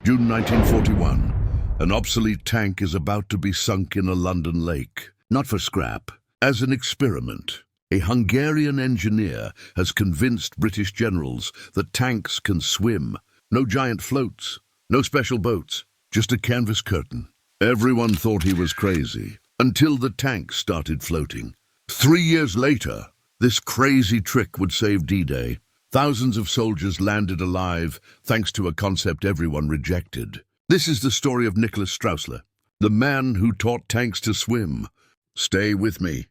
June 1941. An obsolete tank is about to be sunk in a London lake. Not for scrap, as an experiment. A Hungarian engineer has convinced British generals that tanks can swim. No giant floats, no special boats, just a canvas curtain. Everyone thought he was crazy, until the tank started floating. 3 years later, this crazy trick would save D-Day. Thousands of soldiers landed alive thanks to a concept everyone rejected. This is the story of Nicholas Straussler, the man who taught tanks to swim. Stay with me.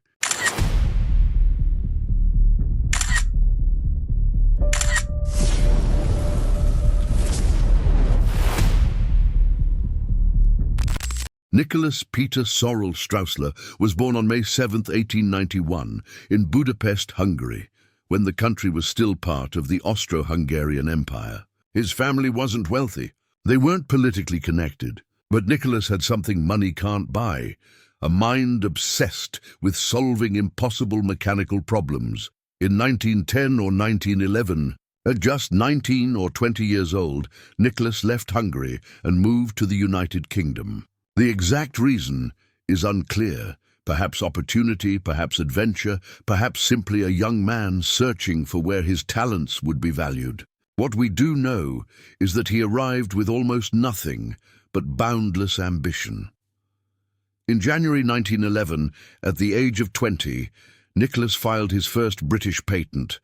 Nicholas Peter Sorel Straussler was born on May 7, 1891, in Budapest, Hungary, when the country was still part of the Austro-Hungarian Empire. His family wasn't wealthy. They weren't politically connected, but Nicholas had something money can't buy, a mind obsessed with solving impossible mechanical problems. In 1910 or 1911, at just 19 or 20 years old, Nicholas left Hungary and moved to the United Kingdom. The exact reason is unclear. Perhaps opportunity, perhaps adventure, perhaps simply a young man searching for where his talents would be valued. What we do know is that he arrived with almost nothing but boundless ambition. In January 1911, at the age of 20, Nicholas filed his first British patent,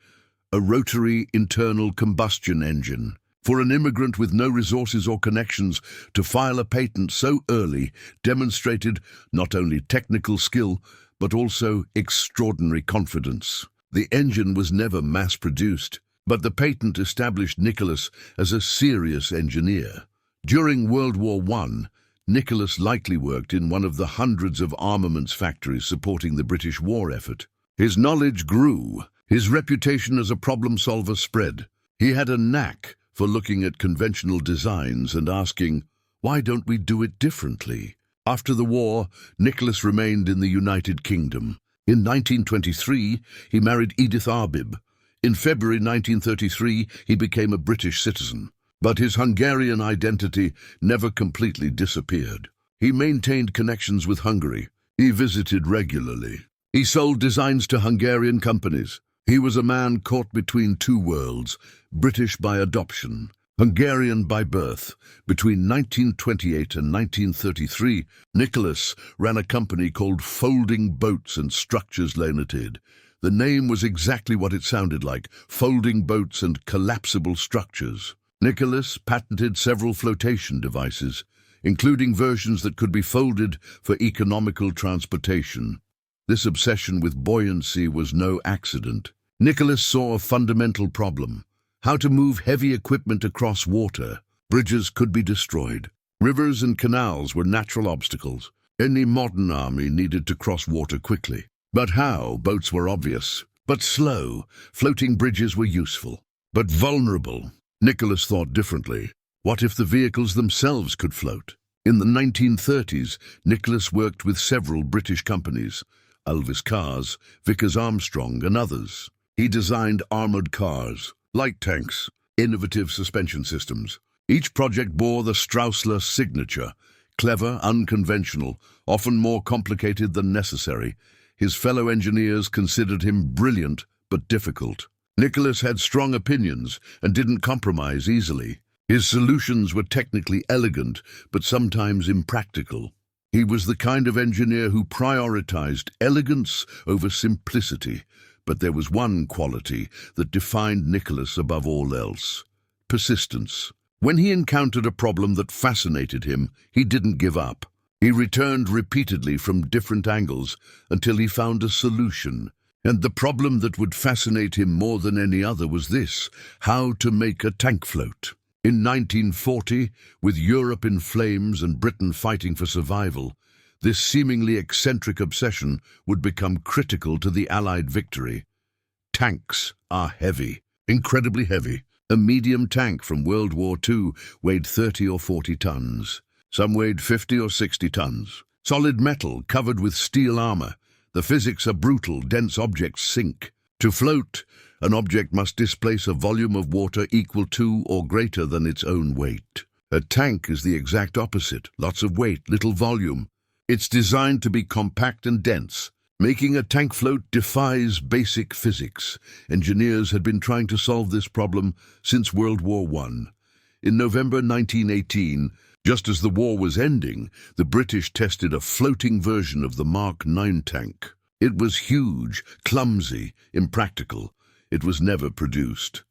a rotary internal combustion engine. For an immigrant with no resources or connections, to file a patent so early demonstrated not only technical skill, but also extraordinary confidence. The engine was never mass-produced, but the patent established Nicholas as a serious engineer. During World War I, Nicholas likely worked in one of the hundreds of armaments factories supporting the British war effort. His knowledge grew. His reputation as a problem solver spread. He had a knack for looking at conventional designs and asking, why don't we do it differently? After the war, Nicholas remained in the United Kingdom. In 1923, he married Edith Arbib. In February 1933, he became a British citizen. But his Hungarian identity never completely disappeared. He maintained connections with Hungary. He visited regularly. He sold designs to Hungarian companies. He was a man caught between two worlds, British by adoption, Hungarian by birth. Between 1928 and 1933, Nicholas ran a company called Folding Boats and Structures Limited. The name was exactly what it sounded like, folding boats and collapsible structures. Nicholas patented several flotation devices, including versions that could be folded for economical transportation. This obsession with buoyancy was no accident. Nicholas saw a fundamental problem: how to move heavy equipment across water. Bridges could be destroyed. Rivers and canals were natural obstacles. Any modern army needed to cross water quickly. But how? Boats were obvious. But slow. Floating bridges were useful. But vulnerable. Nicholas thought differently. What if the vehicles themselves could float? In the 1930s, Nicholas worked with several British companies, Alvis Cars, Vickers Armstrong, and others. He designed armored cars, light tanks, innovative suspension systems. Each project bore the Straussler signature: clever, unconventional, often more complicated than necessary. His fellow engineers considered him brilliant but difficult. Nicholas had strong opinions and didn't compromise easily. His solutions were technically elegant but sometimes impractical. He was the kind of engineer who prioritized elegance over simplicity, but there was one quality that defined Nicholas above all else: persistence. When he encountered a problem that fascinated him, he didn't give up. He returned repeatedly from different angles until he found a solution. And the problem that would fascinate him more than any other was this: how to make a tank float. In 1940, with Europe in flames and Britain fighting for survival, this seemingly eccentric obsession would become critical to the Allied victory. Tanks are heavy, incredibly heavy. A medium tank from World War II weighed 30 or 40 tons. Some weighed 50 or 60 tons. Solid metal covered with steel armor. The physics are brutal, dense objects sink. To float, an object must displace a volume of water equal to or greater than its own weight. A tank is the exact opposite. Lots of weight, little volume. It's designed to be compact and dense. Making a tank float defies basic physics. Engineers had been trying to solve this problem since World War I. In November 1918, just as the war was ending, the British tested a floating version of the Mark 9 tank. It was huge, clumsy, impractical. It was never produced.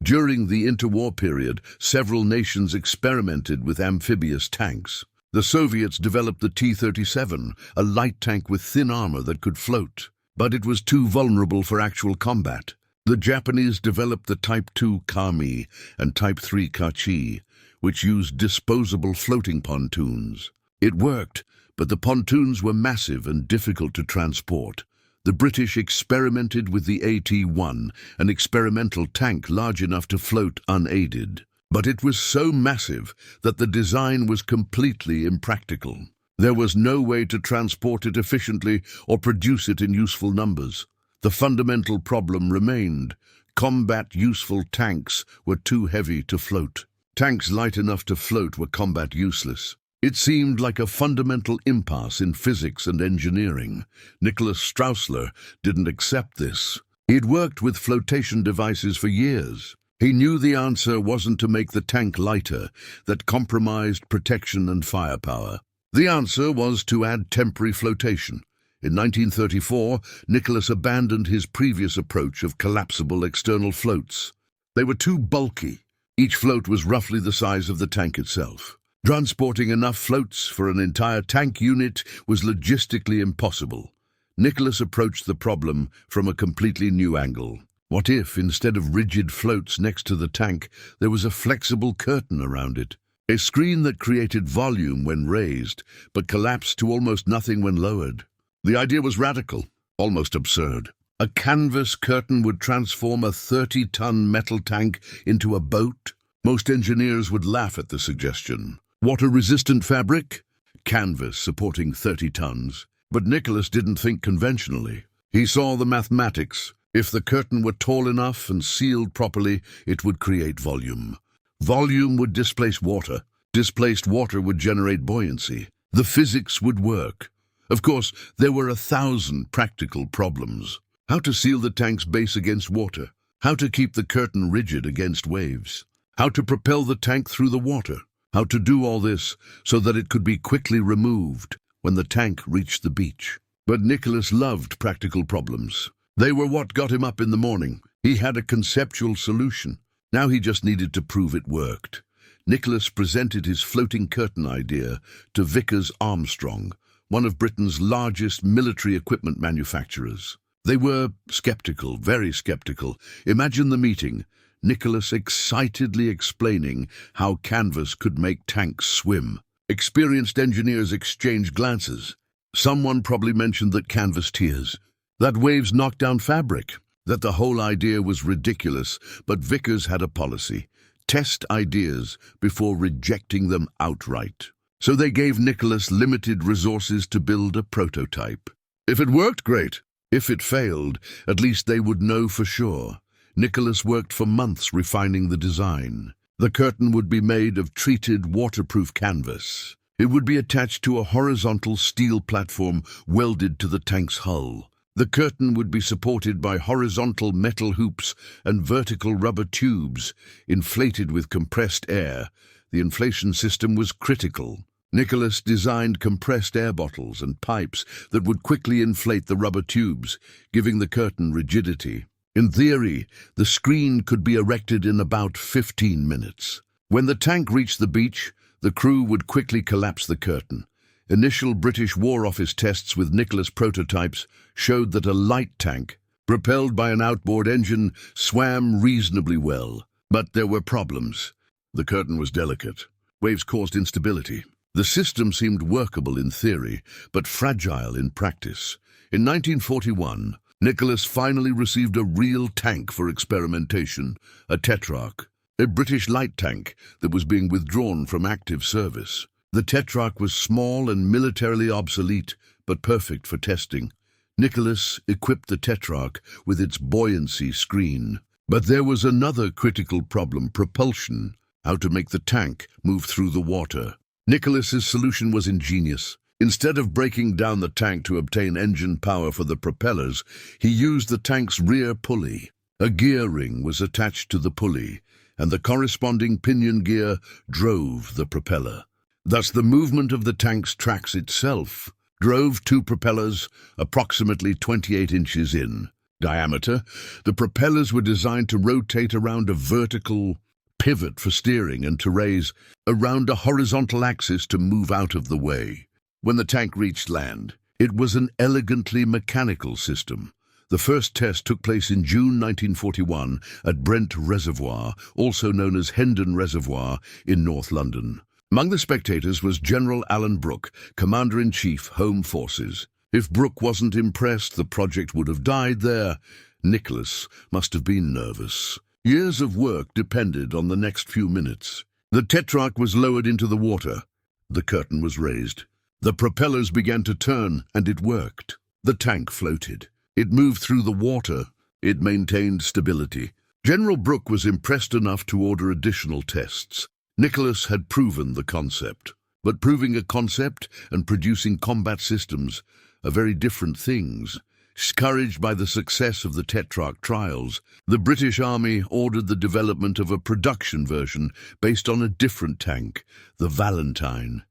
During the interwar period, several nations experimented with amphibious tanks. The Soviets developed the T-37, a light tank with thin armor that could float, but it was too vulnerable for actual combat. The Japanese developed the Type 2 Kami and Type 3 Kachi, which used disposable floating pontoons. It worked, but the pontoons were massive and difficult to transport. The British experimented with the AT-1, an experimental tank large enough to float unaided. But it was so massive that the design was completely impractical. There was no way to transport it efficiently or produce it in useful numbers. The fundamental problem remained. Combat-useful tanks were too heavy to float. Tanks light enough to float were combat useless. It seemed like a fundamental impasse in physics and engineering. Nicholas Straussler didn't accept this. He'd worked with flotation devices for years. He knew the answer wasn't to make the tank lighter, that compromised protection and firepower. The answer was to add temporary flotation. In 1934, Nicholas abandoned his previous approach of collapsible external floats. They were too bulky. Each float was roughly the size of the tank itself. Transporting enough floats for an entire tank unit was logistically impossible. Nicholas approached the problem from a completely new angle. What if, instead of rigid floats next to the tank, there was a flexible curtain around it? A screen that created volume when raised, but collapsed to almost nothing when lowered. The idea was radical, almost absurd. A canvas curtain would transform a 30-ton metal tank into a boat? Most engineers would laugh at the suggestion. Water-resistant fabric? Canvas supporting 30 tons. But Nicholas didn't think conventionally. He saw the mathematics. If the curtain were tall enough and sealed properly, it would create volume. Volume would displace water. Displaced water would generate buoyancy. The physics would work. Of course, there were 1,000 practical problems. How to seal the tank's base against water. How to keep the curtain rigid against waves. How to propel the tank through the water. How to do all this so that it could be quickly removed when the tank reached the beach. But Nicholas loved practical problems. They were what got him up in the morning. He had a conceptual solution. Now he just needed to prove it worked. Nicholas presented his floating curtain idea to Vickers Armstrong, one of Britain's largest military equipment manufacturers. They were skeptical, very skeptical. Imagine the meeting. Nicholas excitedly explaining how canvas could make tanks swim. Experienced engineers exchanged glances. Someone probably mentioned that canvas tears, that waves knocked down fabric, that the whole idea was ridiculous, but Vickers had a policy. Test ideas before rejecting them outright. So they gave Nicholas limited resources to build a prototype. If it worked, great. If it failed, at least they would know for sure. Nicholas worked for months refining the design. The curtain would be made of treated waterproof canvas. It would be attached to a horizontal steel platform welded to the tank's hull. The curtain would be supported by horizontal metal hoops and vertical rubber tubes, inflated with compressed air. The inflation system was critical. Nicholas designed compressed air bottles and pipes that would quickly inflate the rubber tubes, giving the curtain rigidity. In theory, the screen could be erected in about 15 minutes. When the tank reached the beach, the crew would quickly collapse the curtain. Initial British War Office tests with Nicholas prototypes showed that a light tank, propelled by an outboard engine, swam reasonably well. But there were problems. The curtain was delicate. Waves caused instability. The system seemed workable in theory, but fragile in practice. In 1941, Nicholas finally received a real tank for experimentation, a Tetrarch, a British light tank that was being withdrawn from active service. The Tetrarch was small and militarily obsolete, but perfect for testing. Nicholas equipped the Tetrarch with its buoyancy screen. But there was another critical problem: propulsion. how to make the tank move through the water. Nicholas's solution was ingenious. Instead of breaking down the tank to obtain engine power for the propellers, he used the tank's rear pulley. A gear ring was attached to the pulley, and the corresponding pinion gear drove the propeller. Thus, the movement of the tank's tracks itself drove two propellers approximately 28 inches in diameter. The propellers were designed to rotate around a vertical pivot for steering and to raise around a horizontal axis to move out of the way. When the tank reached land, it was an elegantly mechanical system. The first test took place in June 1941 at Brent Reservoir, also known as Hendon Reservoir, in North London. Among the spectators was General Alan Brooke, Commander-in-Chief, Home Forces. If Brooke wasn't impressed, the project would have died there. Nicholas must have been nervous. Years of work depended on the next few minutes. The Tetrarch was lowered into the water. The curtain was raised. The propellers began to turn, and it worked. The tank floated. It moved through the water. It maintained stability. General Brooke was impressed enough to order additional tests. Nicholas had proven the concept. But proving a concept and producing combat systems are very different things. Discouraged by the success of the Tetrarch trials, the British Army ordered the development of a production version based on a different tank, the Valentine.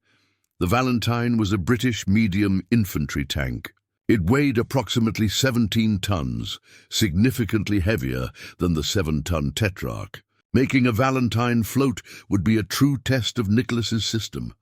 The Valentine was a British medium infantry tank. It weighed approximately 17 tons, significantly heavier than the 7-ton Tetrarch. Making a Valentine float would be a true test of Nicholas's system.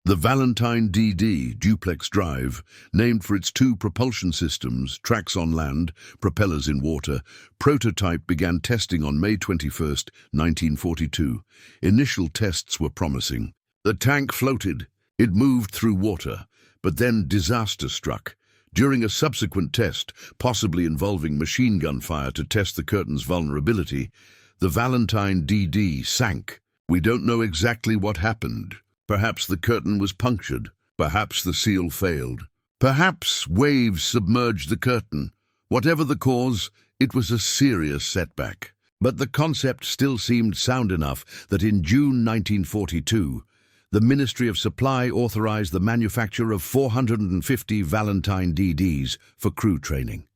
The Valentine DD, Duplex Drive, named for its two propulsion systems, tracks on land, propellers in water, prototype began testing on May 21, 1942. Initial tests were promising. The tank floated. It moved through water, but then disaster struck. During a subsequent test, possibly involving machine gun fire to test the curtain's vulnerability, the Valentine DD sank. We don't know exactly what happened. Perhaps the curtain was punctured. Perhaps the seal failed. Perhaps waves submerged the curtain. Whatever the cause, it was a serious setback. But the concept still seemed sound enough that in June 1942, the Ministry of Supply authorized the manufacture of 450 Valentine DDs for crew training.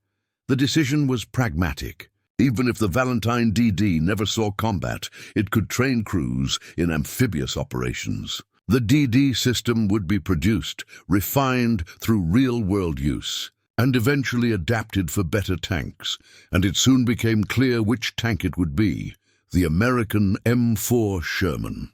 The decision was pragmatic. Even if the Valentine DD never saw combat, it could train crews in amphibious operations. The DD system would be produced, refined through real-world use, and eventually adapted for better tanks, and it soon became clear which tank it would be, the American M4 Sherman.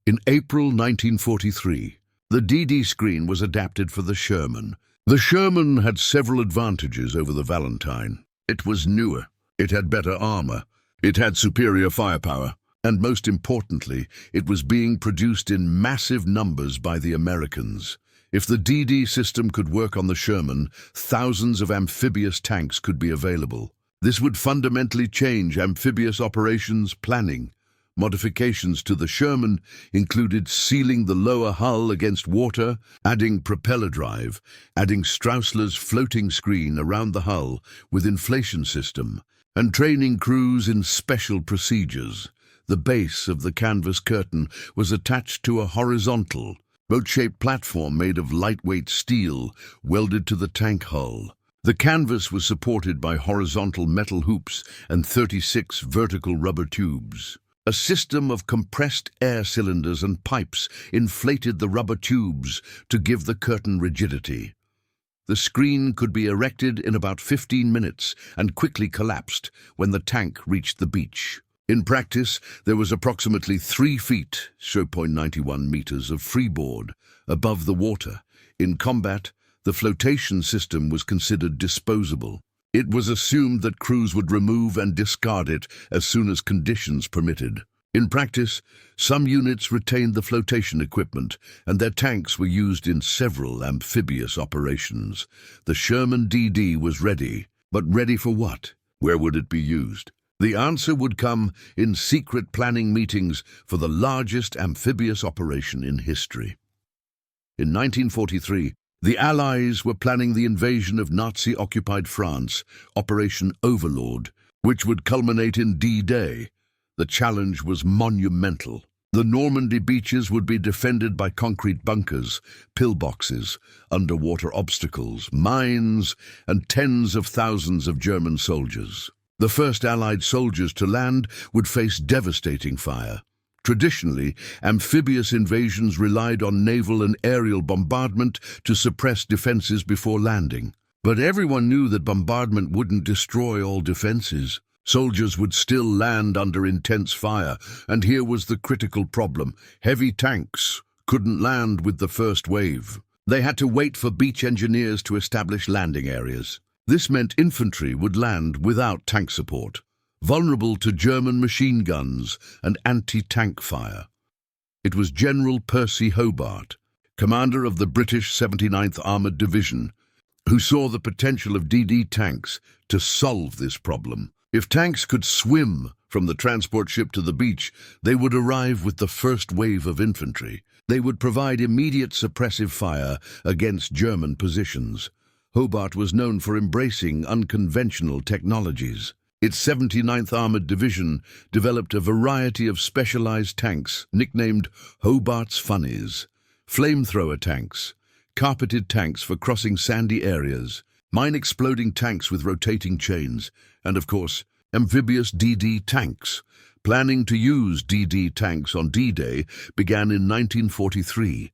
In April 1943, the DD screen was adapted for the Sherman. The Sherman had several advantages over the Valentine. It was newer, it had better armor, it had superior firepower, and most importantly, it was being produced in massive numbers by the Americans. If the DD system could work on the Sherman, thousands of amphibious tanks could be available. This would fundamentally change amphibious operations planning. Modifications to the Sherman included sealing the lower hull against water, adding propeller drive, adding Straussler's floating screen around the hull with inflation system, and training crews in special procedures. The base of the canvas curtain was attached to a horizontal, boat-shaped platform made of lightweight steel welded to the tank hull. The canvas was supported by horizontal metal hoops and 36 vertical rubber tubes. A system of compressed air cylinders and pipes inflated the rubber tubes to give the curtain rigidity. The screen could be erected in about 15 minutes and quickly collapsed when the tank reached the beach. In practice, there was approximately 3 feet, 0.91 meters, of freeboard above the water. In combat, the flotation system was considered disposable. It was assumed that crews would remove and discard it as soon as conditions permitted. In practice, some units retained the flotation equipment, and their tanks were used in several amphibious operations. The Sherman DD was ready, but ready for what? Where would it be used? The answer would come in secret planning meetings for the largest amphibious operation in history. In 1943, the Allies were planning the invasion of Nazi-occupied France, Operation Overlord, which would culminate in D-Day. The challenge was monumental. The Normandy beaches would be defended by concrete bunkers, pillboxes, underwater obstacles, mines, and tens of thousands of German soldiers. The first Allied soldiers to land would face devastating fire. Traditionally, amphibious invasions relied on naval and aerial bombardment to suppress defenses before landing. But everyone knew that bombardment wouldn't destroy all defenses. Soldiers would still land under intense fire, and here was the critical problem. Heavy tanks couldn't land with the first wave. They had to wait for beach engineers to establish landing areas. This meant infantry would land without tank support, vulnerable to German machine guns and anti-tank fire. It was General Percy Hobart, commander of the British 79th Armoured Division, who saw the potential of DD tanks to solve this problem. If tanks could swim from the transport ship to the beach, they would arrive with the first wave of infantry. They would provide immediate suppressive fire against German positions. Hobart was known for embracing unconventional technologies. Its 79th Armoured Division developed a variety of specialized tanks nicknamed Hobart's Funnies, flamethrower tanks, carpeted tanks for crossing sandy areas, mine-exploding tanks with rotating chains, and, of course, amphibious DD tanks. Planning to use DD tanks on D-Day began in 1943.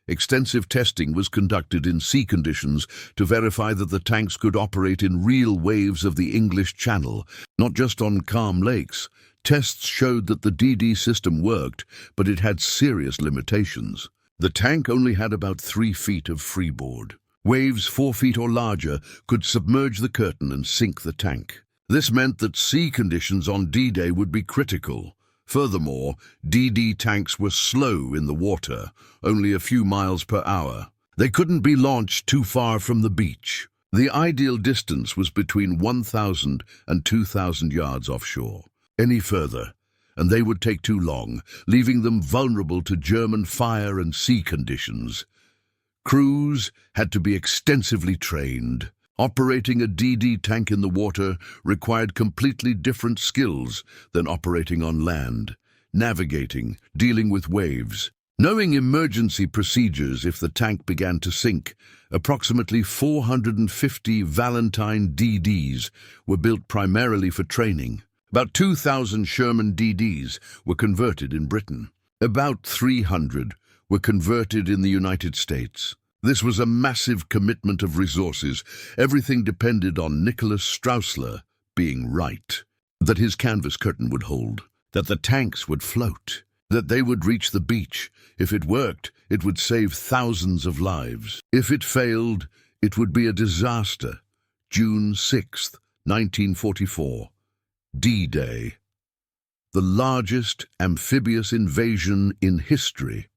Extensive testing was conducted in sea conditions to verify that the tanks could operate in real waves of the English Channel, not just on calm lakes. Tests showed that the DD system worked, but it had serious limitations. The tank only had about 3 feet of freeboard. Waves 4 feet or larger could submerge the curtain and sink the tank. This meant that sea conditions on D-Day would be critical. Furthermore, DD tanks were slow in the water, only a few miles per hour. They couldn't be launched too far from the beach. The ideal distance was between 1,000 and 2,000 yards offshore. Any further, and they would take too long, leaving them vulnerable to German fire and sea conditions. Crews had to be extensively trained. Operating a DD tank in the water required completely different skills than operating on land, navigating, dealing with waves. Knowing emergency procedures if the tank began to sink, approximately 450 Valentine DDs were built primarily for training. About 2,000 Sherman DDs were converted in Britain. About 300 were converted in the United States. This was a massive commitment of resources. Everything depended on Nicholas Straussler being right. That his canvas curtain would hold, that the tanks would float, that they would reach the beach. If it worked, it would save thousands of lives. If it failed, it would be a disaster. June 6th, 1944. D-Day. The largest amphibious invasion in history.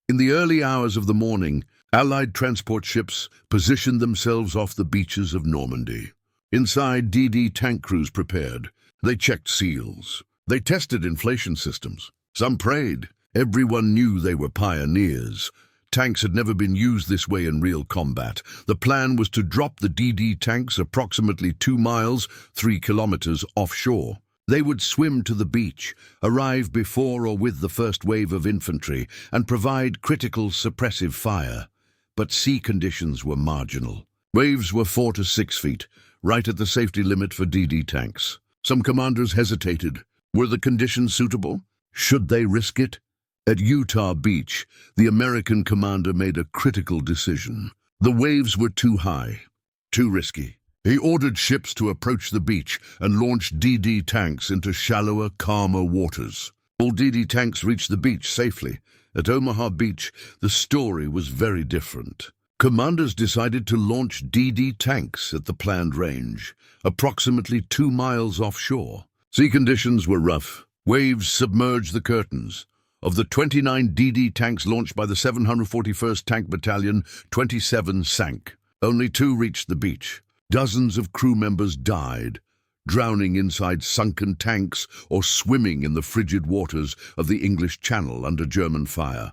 In the early hours of the morning, Allied transport ships positioned themselves off the beaches of Normandy. Inside, DD tank crews prepared. They checked seals. They tested inflation systems. Some prayed. Everyone knew they were pioneers. Tanks had never been used this way in real combat. The plan was to drop the DD tanks approximately 2 miles, 3 kilometers offshore. They would swim to the beach, arrive before or with the first wave of infantry, and provide critical suppressive fire. But sea conditions were marginal. Waves were 4 to 6 feet, right at the safety limit for DD tanks. Some commanders hesitated. Were the conditions suitable? Should they risk it? At Utah Beach, the American commander made a critical decision. The waves were too high, too risky. He ordered ships to approach the beach and launch DD tanks into shallower, calmer waters. All DD tanks reached the beach safely. At Omaha Beach, the story was very different. Commanders decided to launch DD tanks at the planned range, approximately 2 miles offshore. Sea conditions were rough. Waves submerged the curtains. Of the 29 DD tanks launched by the 741st Tank Battalion, 27 sank. Only 2 reached the beach. Dozens of crew members died, drowning inside sunken tanks or swimming in the frigid waters of the English Channel under German fire.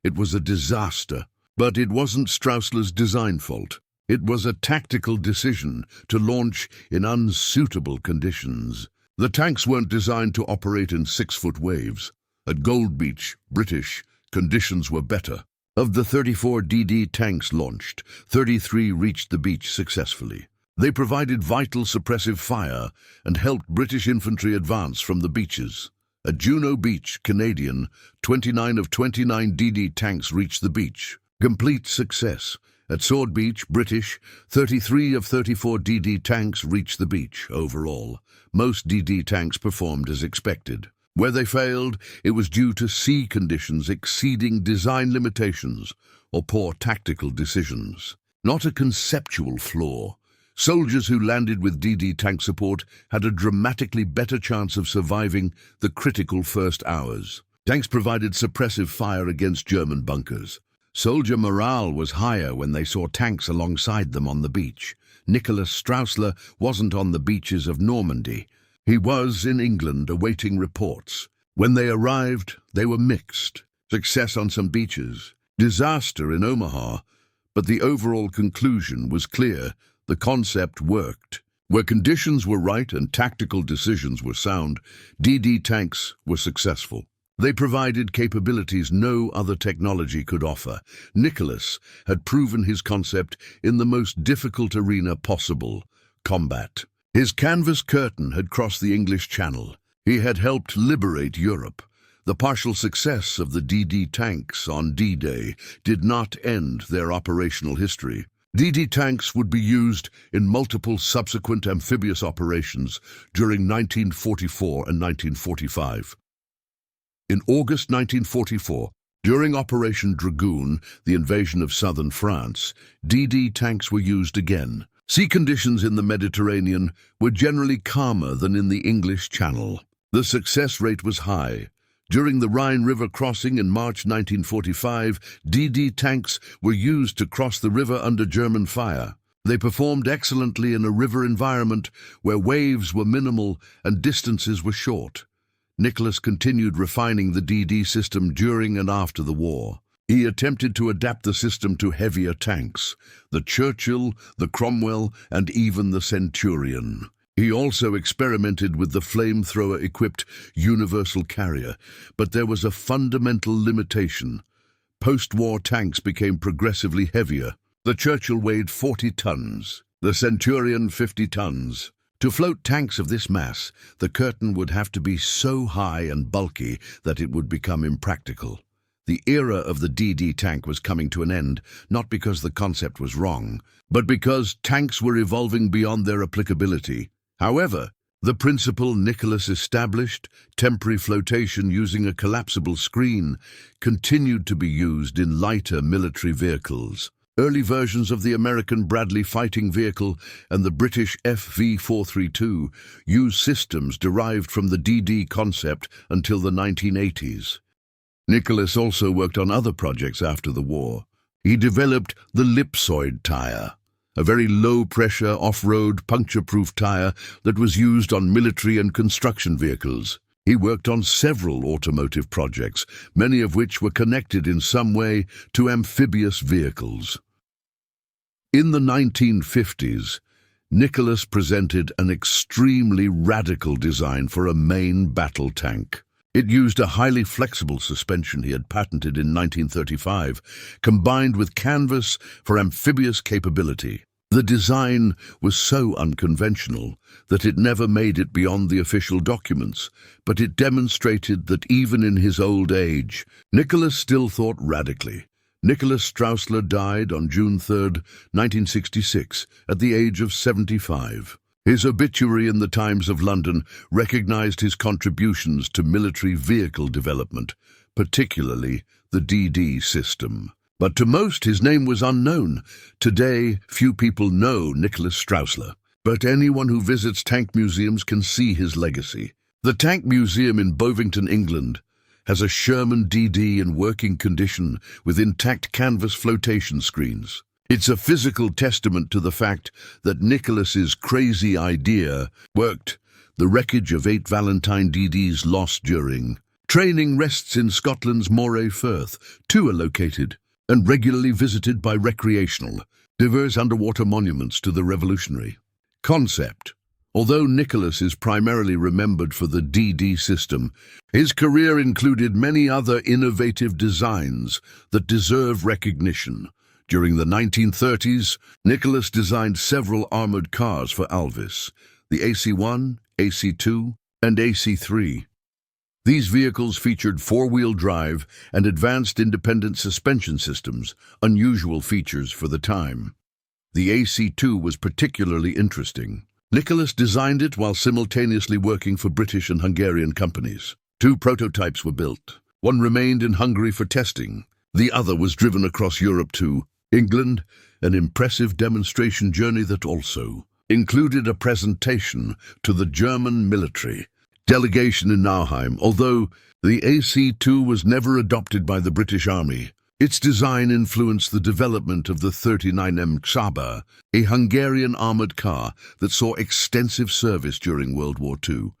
It was a disaster, but it wasn't Straussler's design fault. It was a tactical decision to launch in unsuitable conditions. The tanks weren't designed to operate in 6-foot waves. At Gold Beach, British, conditions were better. Of the 34 DD tanks launched, 33 reached the beach successfully. They provided vital suppressive fire and helped British infantry advance from the beaches. At Juno Beach, Canadian, 29 of 29 DD tanks reached the beach. Complete success. At Sword Beach, British, 33 of 34 DD tanks reached the beach. Overall, most DD tanks performed as expected. Where they failed, it was due to sea conditions exceeding design limitations or poor tactical decisions. Not a conceptual flaw. Soldiers who landed with DD tank support had a dramatically better chance of surviving the critical first hours. Tanks provided suppressive fire against German bunkers. Soldier morale was higher when they saw tanks alongside them on the beach. Nicholas Straussler wasn't on the beaches of Normandy. He was in England awaiting reports. When they arrived, they were mixed. Success on some beaches, disaster in Omaha, but the overall conclusion was clear. The concept worked. Where conditions were right and tactical decisions were sound, DD tanks were successful. They provided capabilities no other technology could offer. Nicholas had proven his concept in the most difficult arena possible, combat. His canvas curtain had crossed the English Channel. He had helped liberate Europe. The partial success of the DD tanks on D-Day did not end their operational history. DD tanks would be used in multiple subsequent amphibious operations during 1944 and 1945. In August 1944, during Operation Dragoon, the invasion of southern France, DD tanks were used again. Sea conditions in the Mediterranean were generally calmer than in the English Channel. The success rate was high. During the Rhine River crossing in March 1945, DD tanks were used to cross the river under German fire. They performed excellently in a river environment where waves were minimal and distances were short. Nicholas continued refining the DD system during and after the war. He attempted to adapt the system to heavier tanks, the Churchill, the Cromwell, and even the Centurion. He also experimented with the flamethrower-equipped universal carrier, but there was a fundamental limitation. Post-war tanks became progressively heavier. The Churchill weighed 40 tons, the Centurion 50 tons. To float tanks of this mass, the curtain would have to be so high and bulky that it would become impractical. The era of the DD tank was coming to an end, not because the concept was wrong, but because tanks were evolving beyond their applicability. However, the principle Nicholas established, temporary flotation using a collapsible screen, continued to be used in lighter military vehicles. Early versions of the American Bradley fighting vehicle and the British FV-432 used systems derived from the DD concept until the 1980s. Nicholas also worked on other projects after the war. He developed the ellipsoid tire, a very low-pressure, off-road, puncture-proof tire that was used on military and construction vehicles. He worked on several automotive projects, many of which were connected in some way to amphibious vehicles. In the 1950s, Nicholas presented an extremely radical design for a main battle tank. It used a highly flexible suspension he had patented in 1935, combined with canvas for amphibious capability. The design was so unconventional that it never made it beyond the official documents, but it demonstrated that even in his old age, Nicholas still thought radically. Nicholas Straussler died on June 3, 1966, at the age of 75. His obituary in the Times of London recognized his contributions to military vehicle development, particularly the DD system. But to most, his name was unknown. Today, few people know Nicholas Straussler, but anyone who visits tank museums can see his legacy. The Tank Museum in Bovington, England, has a Sherman DD in working condition with intact canvas flotation screens. It's a physical testament to the fact that Nicholas's crazy idea worked. The wreckage of 8 Valentine DDs lost during training rests in Scotland's Moray Firth. 2 are located and regularly visited by recreational, diverse underwater monuments to the revolutionary. Concept: Although Nicholas is primarily remembered for the DD system, his career included many other innovative designs that deserve recognition. During the 1930s, Nicholas designed several armored cars for Alvis, the AC-1, AC-2, and AC-3. These vehicles featured four-wheel drive and advanced independent suspension systems, unusual features for the time. The AC-2 was particularly interesting. Nicholas designed it while simultaneously working for British and Hungarian companies. Two prototypes were built. One remained in Hungary for testing. The other was driven across Europe to England, an impressive demonstration journey that also included a presentation to the German military delegation in Nauheim. Although the AC-2 was never adopted by the British Army, its design influenced the development of the 39M Csaba, a Hungarian armored car that saw extensive service during World War II.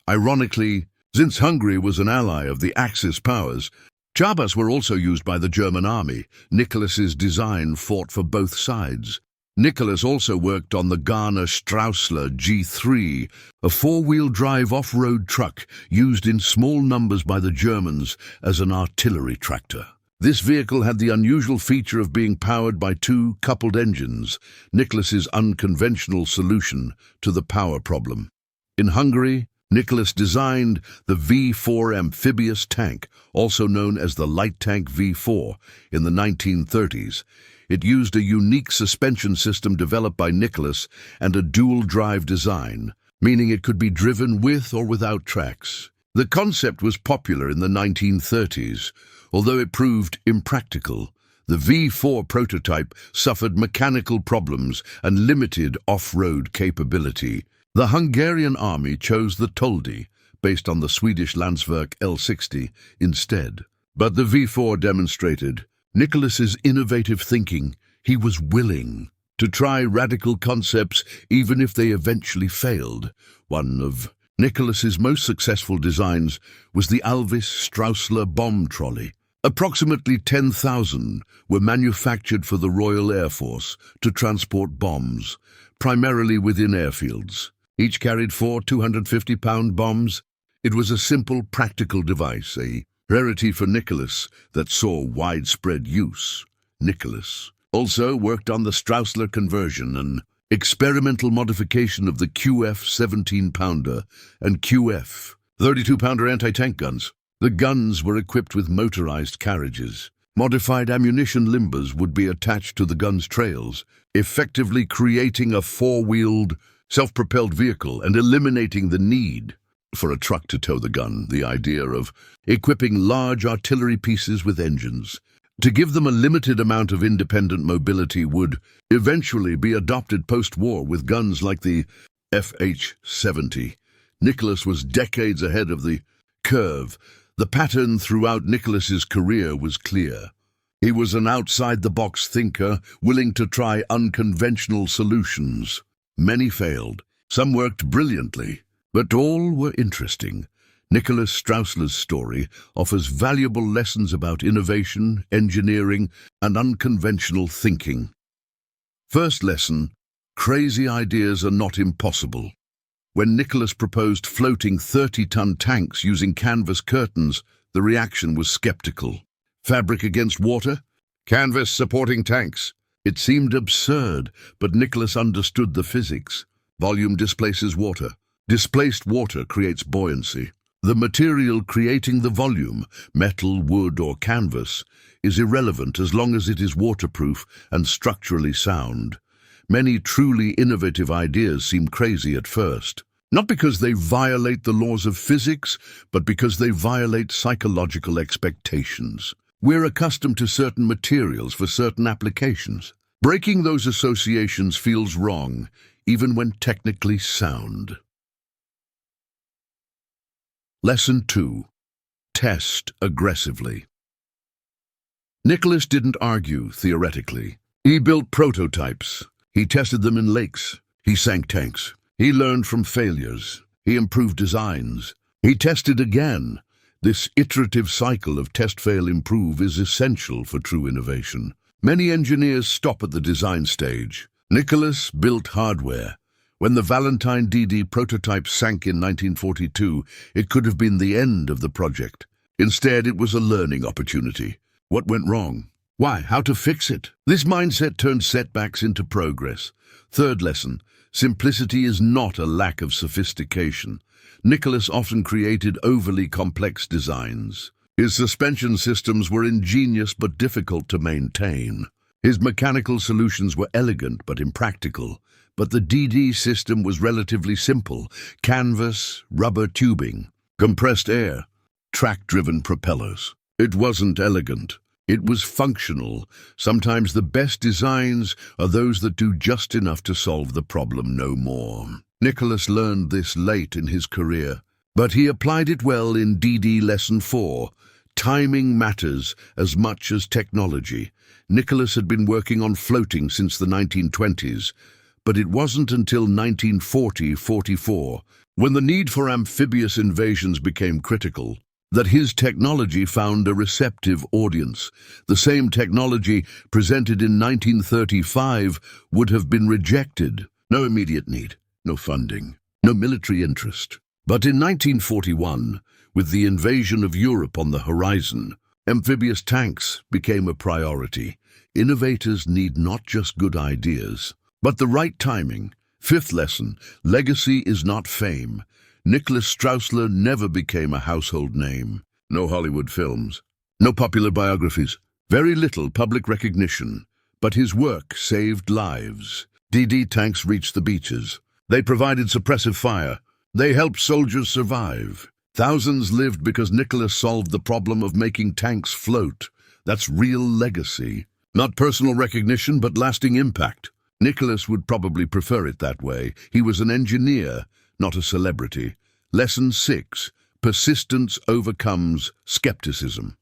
Ironically, since Hungary was an ally of the Axis powers, Csabas were also used by the German army. Nicholas's design fought for both sides. Nicholas also worked on the Ghana Straussler G3, a four-wheel drive off-road truck used in small numbers by the Germans as an artillery tractor. This vehicle had the unusual feature of being powered by two coupled engines, Nicholas's unconventional solution to the power problem. In Hungary, Nicholas designed the V4 amphibious tank, also known as the light tank V4, in the 1930s. It used a unique suspension system developed by Nicholas and a dual-drive design, meaning it could be driven with or without tracks. The concept was popular in the 1930s. Although it proved impractical, the V4 prototype suffered mechanical problems and limited off-road capability. The Hungarian army chose the Toldi, based on the Swedish Landsverk L60, instead. But the V4 demonstrated Nicholas's innovative thinking. He was willing to try radical concepts even if they eventually failed. One of Nicholas's most successful designs was the Alvis Straussler bomb trolley. Approximately 10,000 were manufactured for the Royal Air Force to transport bombs, primarily within airfields. Each carried 4 250-pound bombs. It was a simple, practical device, a rarity for Nicholas that saw widespread use. Nicholas also worked on the Straussler conversion and experimental modification of the QF 17-pounder and QF 32-pounder anti-tank guns. The guns were equipped with motorized carriages. Modified ammunition limbers would be attached to the gun's trails, effectively creating a four-wheeled, self-propelled vehicle and eliminating the need for a truck to tow the gun. The idea of equipping large artillery pieces with engines to give them a limited amount of independent mobility would eventually be adopted post-war with guns like the FH-70. Nicholas was decades ahead of the curve. The pattern throughout Nicholas's career was clear. He was an outside-the-box thinker, willing to try unconventional solutions. Many failed. Some worked brilliantly, but all were interesting. Nicholas Straussler's story offers valuable lessons about innovation, engineering, and unconventional thinking. First lesson: crazy ideas are not impossible. When Nicholas proposed floating 30-ton tanks using canvas curtains, the reaction was skeptical. Fabric against water? Canvas supporting tanks? It seemed absurd, but Nicholas understood the physics. Volume displaces water. Displaced water creates buoyancy. The material creating the volume, metal, wood, or canvas, is irrelevant as long as it is waterproof and structurally sound. Many truly innovative ideas seem crazy at first, not because they violate the laws of physics, but because they violate psychological expectations. We're accustomed to certain materials for certain applications. Breaking those associations feels wrong, even when technically sound. Lesson 2. Test aggressively. Nicholas didn't argue theoretically. He built prototypes. He tested them in lakes. He sank tanks. He learned from failures. He improved designs. He tested again. This iterative cycle of test, fail, improve is essential for true innovation. Many engineers stop at the design stage. Nicholas built hardware. When the Valentine DD prototype sank in 1942, it could have been the end of the project. Instead, it was a learning opportunity. What went wrong? Why? How to fix it? This mindset turned setbacks into progress. Third lesson: simplicity is not a lack of sophistication. Nicholas often created overly complex designs. His suspension systems were ingenious but difficult to maintain. His mechanical solutions were elegant but impractical. But the DD system was relatively simple: canvas, rubber tubing, compressed air, track-driven propellers. It wasn't elegant. It was functional. Sometimes the best designs are those that do just enough to solve the problem, no more. Nicholas learned this late in his career, but he applied it well in DD Lesson 4. Timing matters as much as technology. Nicholas had been working on floating since the 1920s, but it wasn't until 1940-44, when the need for amphibious invasions became critical, that his technology found a receptive audience. The same technology presented in 1935 would have been rejected. No immediate need, no funding, no military interest. But in 1941, with the invasion of Europe on the horizon, amphibious tanks became a priority. Innovators need not just good ideas, but the right timing. Fifth lesson: legacy is not fame. Nicholas Straussler never became a household name. No Hollywood films, no popular biographies, very little public recognition. But his work saved lives. DD tanks reached the beaches. They provided suppressive fire. They helped soldiers survive. Thousands lived because Nicholas solved the problem of making tanks float. That's real legacy. Not personal recognition, but lasting impact. Nicholas would probably prefer it that way. He was an engineer, not a celebrity. Lesson 6: persistence overcomes skepticism.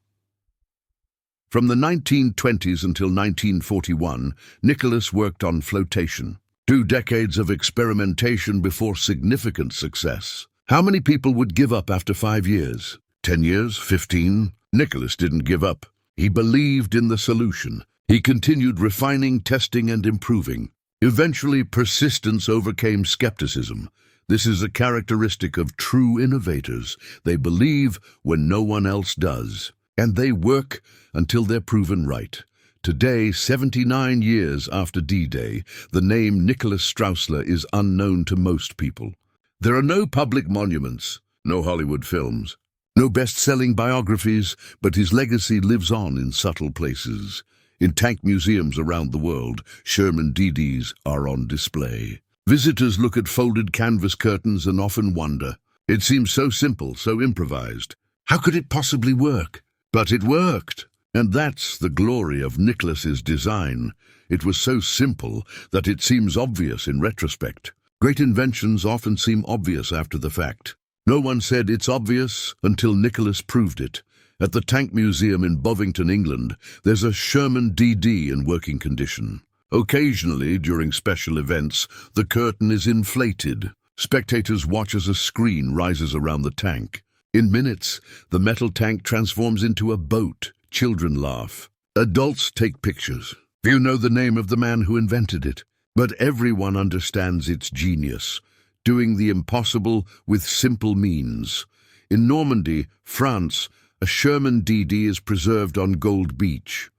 From the 1920s until 1941, Nicholas worked on flotation. 2 decades of experimentation before significant success. How many people would give up after 5 years? 10 years? 15? Nicholas didn't give up. He believed in the solution. He continued refining, testing, and improving. Eventually, persistence overcame skepticism. This is a characteristic of true innovators. They believe when no one else does, and they work until they're proven right. Today, 79 years after D-Day, the name Nicholas Straussler is unknown to most people. There are no public monuments, no Hollywood films, no best-selling biographies, but his legacy lives on in subtle places. In tank museums around the world, Sherman DDs are on display. Visitors look at folded canvas curtains and often wonder. It seems so simple, so improvised. How could it possibly work? But it worked. And that's the glory of Nicholas's design. It was so simple that it seems obvious in retrospect. Great inventions often seem obvious after the fact. No one said it's obvious until Nicholas proved it. At the Tank Museum in Bovington, England, there's a Sherman DD in working condition. Occasionally, during special events, the curtain is inflated. Spectators watch as a screen rises around the tank. In minutes, the metal tank transforms into a boat. Children laugh. Adults take pictures. Few know the name of the man who invented it, but everyone understands its genius, doing the impossible with simple means. In Normandy, France, a Sherman DD is preserved on Gold Beach.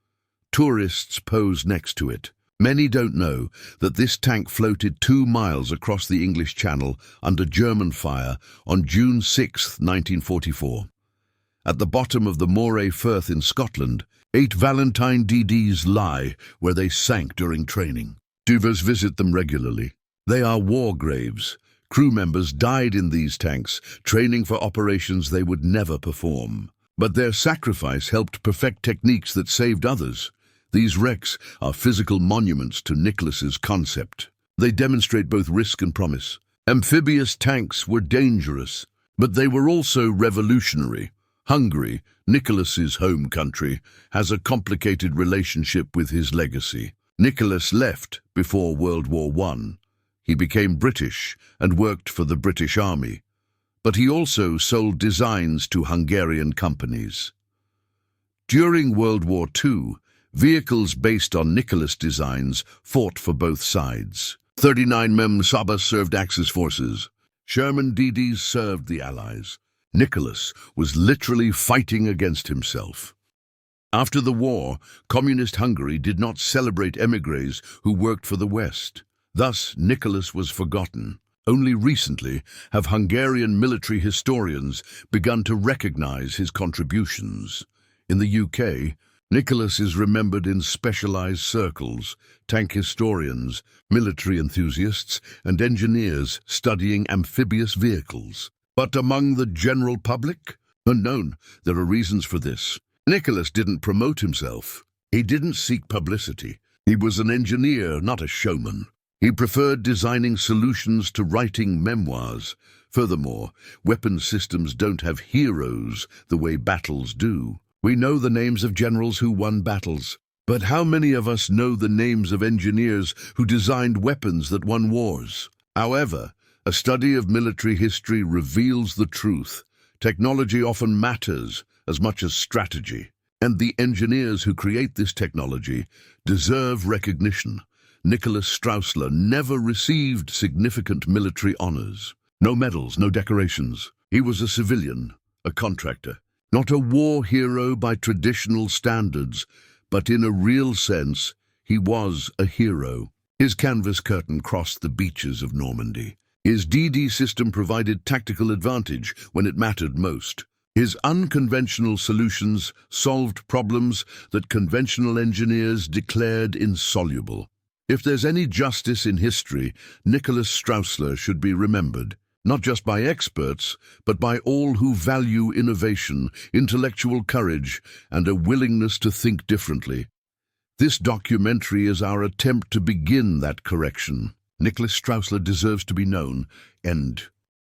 Tourists pose next to it. Many don't know that this tank floated 2 miles across the English Channel under German fire on June 6, 1944. At the bottom of the Moray Firth in Scotland, 8 Valentine DDs lie where they sank during training. Divers visit them regularly. They are war graves. Crew members died in these tanks, training for operations they would never perform. But their sacrifice helped perfect techniques that saved others. These wrecks are physical monuments to Nicholas's concept. They demonstrate both risk and promise. Amphibious tanks were dangerous, but they were also revolutionary. Hungary, Nicholas's home country, has a complicated relationship with his legacy. Nicholas left before World War I. He became British and worked for the British Army, but he also sold designs to Hungarian companies. During World War II, vehicles based on Nicholas designs fought for both sides. 39 Mem Saba served Axis forces. Sherman DDs served the Allies. Nicholas was literally fighting against himself. After the war, communist Hungary did not celebrate émigrés who worked for the West. Thus, Nicholas was forgotten. Only recently have Hungarian military historians begun to recognize his contributions. In the UK, Nicholas is remembered in specialized circles, tank historians, military enthusiasts, and engineers studying amphibious vehicles. But among the general public? Unknown. There are reasons for this. Nicholas didn't promote himself. He didn't seek publicity. He was an engineer, not a showman. He preferred designing solutions to writing memoirs. Furthermore, weapon systems don't have heroes the way battles do. We know the names of generals who won battles, but how many of us know the names of engineers who designed weapons that won wars? However, a study of military history reveals the truth. Technology often matters as much as strategy, and the engineers who create this technology deserve recognition. Nicholas Straussler never received significant military honors. No medals, no decorations. He was a civilian, a contractor. Not a war hero by traditional standards, but in a real sense, he was a hero. His canvas curtain crossed the beaches of Normandy. His DD system provided tactical advantage when it mattered most. His unconventional solutions solved problems that conventional engineers declared insoluble. If there's any justice in history, Nicholas Straussler should be remembered, not just by experts, but by all who value innovation, intellectual courage, and a willingness to think differently. This documentary is our attempt to begin that correction. Nicholas Straussler deserves to be known. End.